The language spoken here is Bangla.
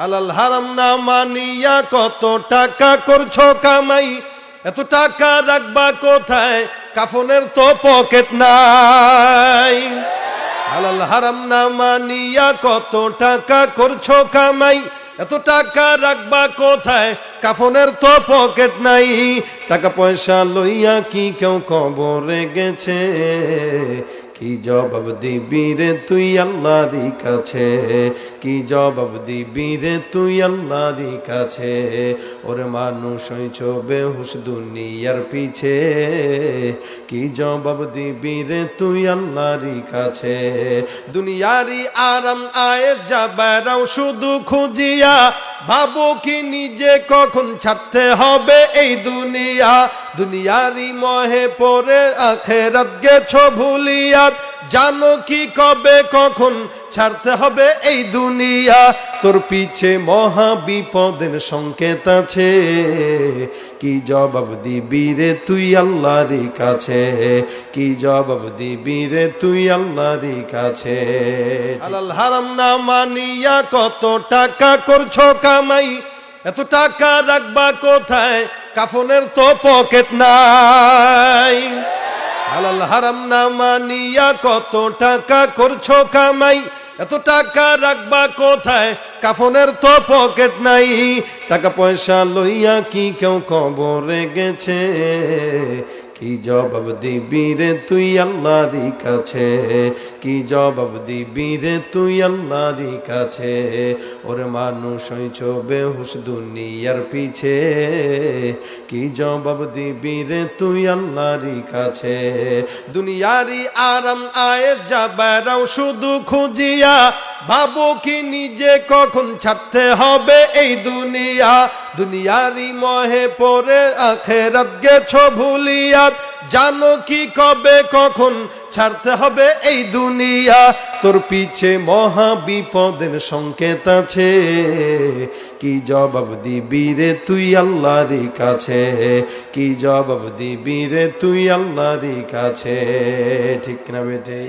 হালাল হারাম না মানিয়া কত টাকা করছো কামাই, এত টাকা রাখবা কোথায়, কাফনের তো পকেট নাই। হালাল হারাম না মানিয়া কত টাকা করছো কামাই, এত টাকা রাখবা কোথায়, কাফনের তো পকেট নাই। টাকা পয়সা লইয়া কি কেউ কবরে গেছে, কি জবাব দিবি রে তুই আল্লাহরই কাছে, কি জবাব দিবি রে তুই আল্লাহরই কাছে। ওরে মানুষ হইছ বেহুশ দুনিয়ার পিছে, কি জবাব দিবি রে তুই আল্লাহরই কাছে। দুনিয়ারি আরাম আয়ের যাবেরাও শুধু খুঁজিয়া, ভাবো কি নিজে কখন ছাড়তে হবে এই দুনিয়া। দুনিয়ারি মহে পড়ে আখেরাত গেছো ভুলিয়া, জানো কি কবে কখন ছাড়তে হবে এই দুনিয়া। তোর পিছে মহা বিপদের সংকেত আছে, কি জবাব দিবি রে তুই আল্লাহরই কাছে, কি জবাব দিবি রে তুই আল্লাহরই কাছে। হালাল হারাম না মানিয়া কত টাকা করছো কামাই, এত টাকা রাখবা কোথায়, কাফনের তো পকেট নাই। হালাল হারাম না মানিয়া কত টাকা করছো কামাই, এত টাকা রাখবা কোথায়, কাফনের তো পকেট নাই। টাকা পয়সা লইয়া কি কেউ কবরে গেছে, কি জবাব দিবি রে তুই আল্লাহরই কাছে, কি জবাব দিবি রে তুই আল্লাহরই কাছে। ওরে মানুষ হইছ বেহুশ দুনিয়ার পিছে, কি জবাব দিবি রে তুই আল্লাহরই কাছে। দুনিয়ারি আরাম আয়ের যাবেরাও শুধু খুঁজিয়া, ভাবো কি নিজে কখন ছাড়তে হবে এই দুনিয়া। দুনিয়ারি মহে পড়ে আখেরাত গেছো ভুলিয়া, জানো কি কবে কখন ছাড়তে হবে এই দুনিয়া। তোর পিছে মহা বিপদের সংকেত আছে, কি জবাব দিবি রে তুই আল্লাহরই কাছে, কি জবাব দিবি রে তুই আল্লাহরই কাছে। ঠিক না বেটে?